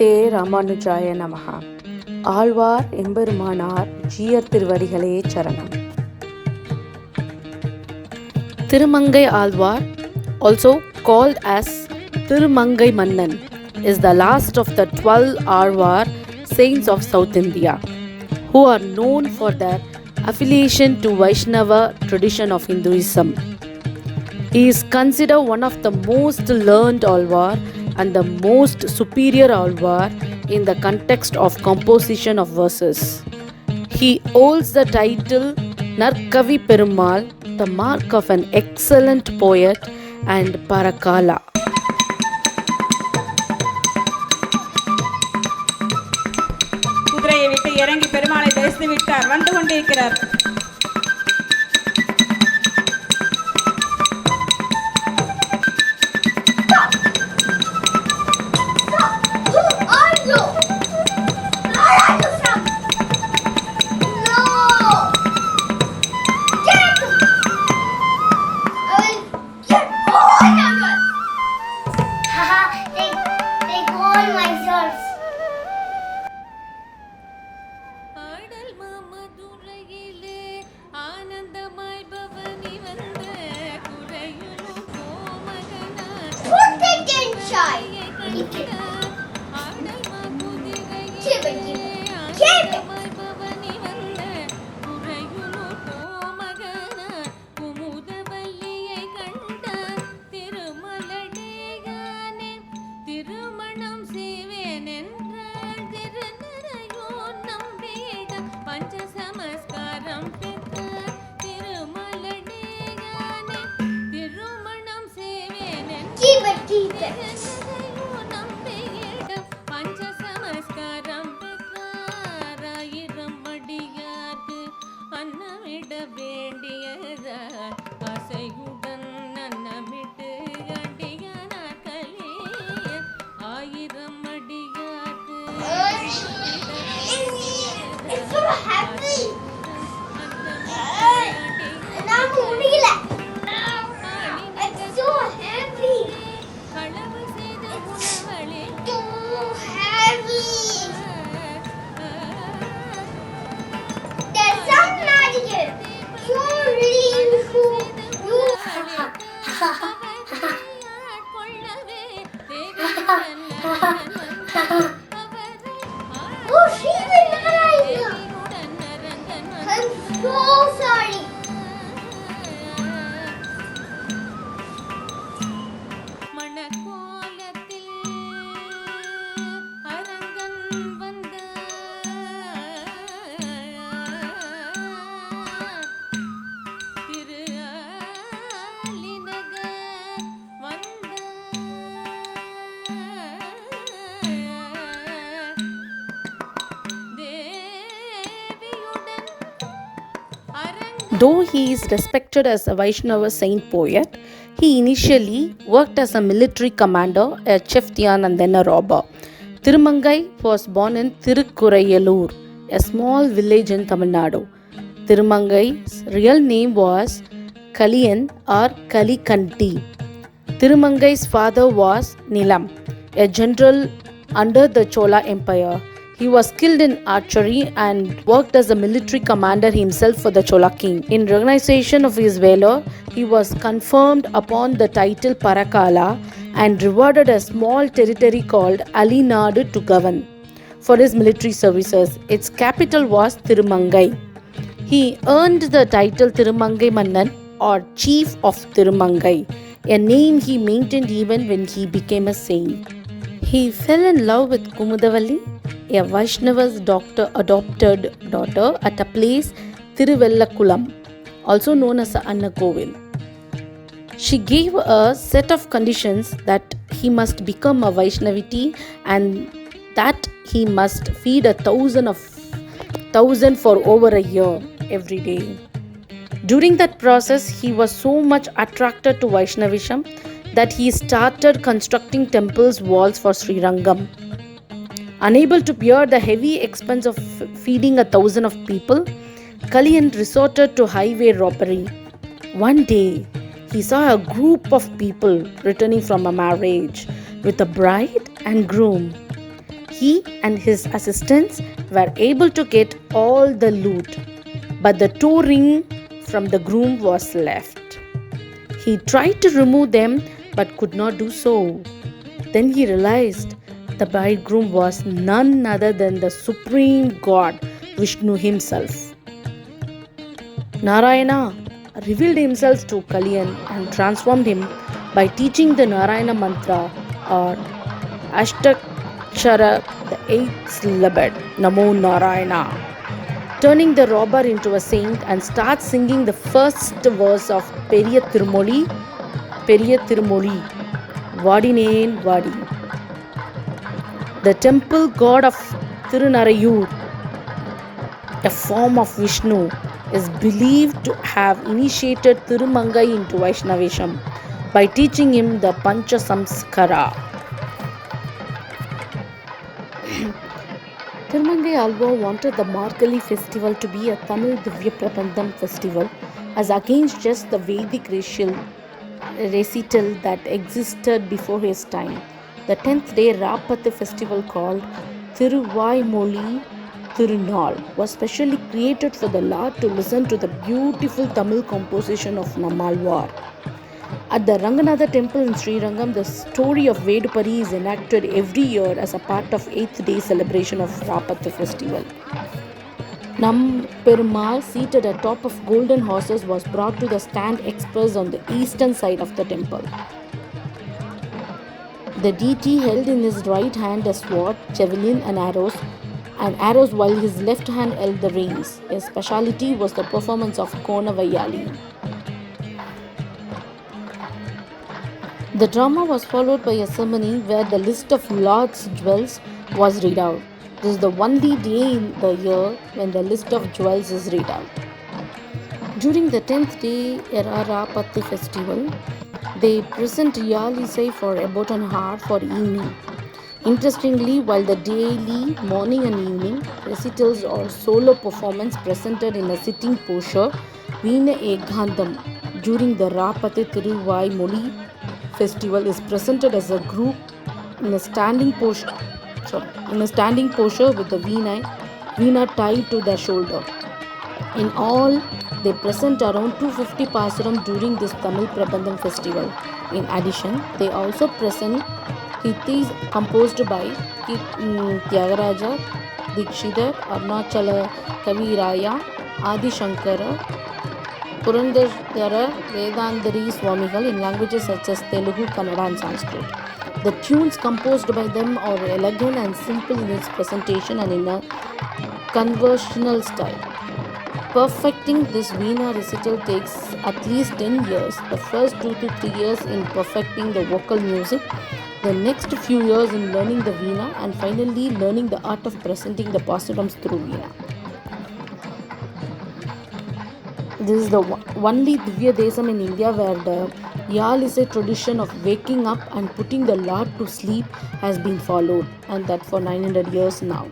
ஸ்ரீமதே ராமானுஜாய நமஹா. ஆழ்வார் எம்பெருமானார் ஜீயர் திருவடிகளே சரணம். Tirumangay Alvar, also called as Tirumangay Mannan, is the last of the 12 Alvar saints of South India, who are known for their affiliation to Vaishnava tradition of Hinduism. He is considered one of the most learned Alvar and the most superior Alvar in the context of composition of verses. He holds the title Narkavi Perumal, the mark of an excellent poet and Parakala. குதிரையை விட்டு இறங்கி பெருமாளை தரிசித்து விட்டார். வந்து கொண்டிருக்கிறார். Though he is respected as a Vaishnava saint poet, he initially worked as a military commander, a chieftain and then a robber. Tirumangai was born in Tirukkurayalur, a small village in Tamil Nadu. Tirumangai's real name was Kaliyan or Kalikanti. Tirumangai's father was Nilam, a general under the Chola Empire. He was skilled in archery and worked as a military commander himself for the Chola king. In recognition of his valor, he was conferred upon the title Parakala and rewarded a small territory called Alinadu to govern. For his military services, its capital was Tirumangai. He earned the title Tirumangai Mannan or Chief of Tirumangai, a name he maintained even when he became a saint. He fell in love with Kumudavalli, a Vaishnava's adopted daughter, at a place Thiruvellakulam, also known as Annakovil. She gave a set of conditions that he must become a Vaishnaviti and that he must feed 1,000 for over a year every day. During that process, he was so much attracted to Vaishnavism that he started constructing temples walls for Srirangam. Unable to bear the heavy expense of feeding 1,000 of people, Kaliyan resorted to highway robbery. One day, he saw a group of people returning from a marriage with a bride and groom. He and his assistants were able to get all the loot, but the toe ring from the groom was left. He tried to remove them but could not do so. Then he realized the bridegroom was none other than the supreme god Vishnu himself. Narayana revealed himself to Kaliyan and transformed him by teaching the Narayana mantra or Ashtakshara, the 8th syllable, Namo Narayana, turning the robber into a saint and start singing the first verse of Periya Tirumoli, Vadinen Vadi. The temple god of Tirunarayur, a form of Vishnu, is believed to have initiated Thirumangai into Vaishnavisham by teaching him the Pancha Samskara. Thirumangai Alva wanted the Margali festival to be a Tamil Divya Prabandham festival as against just the Vedic recital that existed before his time. The 10th day Rapathu festival called Thiruvaimoli Thirunal was specially created for the Lord to listen to the beautiful Tamil composition of Nammalvar. At the Ranganatha temple in Srirangam, the story of Vedupari is enacted every year as a part of 8th day celebration of Rapathu festival. Nam Perumal, seated atop of golden horses, was brought to the stand express on the eastern side of the temple. The deity held in his right hand a sword, javelin and arrows while his left hand held the reins. His speciality was the performance of Kona Vayali. The drama was followed by a ceremony where the list of Lord's jewels was read out. This is the only day in the year when the list of jewels is read out. During the 10th day Rapathu festival, they present Yal Isai for about an hour for evening. Interestingly, while the daily morning and evening recitals or solo performance presented in a sitting posture, Veena Ekandam during the Rapathu Thiruvaimoli festival is presented as a group in a standing posture with the veena tied to their shoulder. In all, they present around 250 Pasuram during this Tamil Prabandham festival. In addition, they also present Kirtis composed by Tyagaraja, Dikshidhar, Arunachala Kaviraya, Adi Shankara, Purandara Vedandari Swamigal in languages such as Telugu, Kannada and Sanskrit. The tunes composed by them are elegant and simple in its presentation and in a conversational style. Perfecting this Veena recital takes at least 10 years, the first 2 to 3 years in perfecting the vocal music, the next few years in learning the Veena, and finally learning the art of presenting the pasurams through Veena. This is the only Divya Desam in India where the Yalisai tradition of waking up and putting the Lord to sleep has been followed, and that for 900 years now.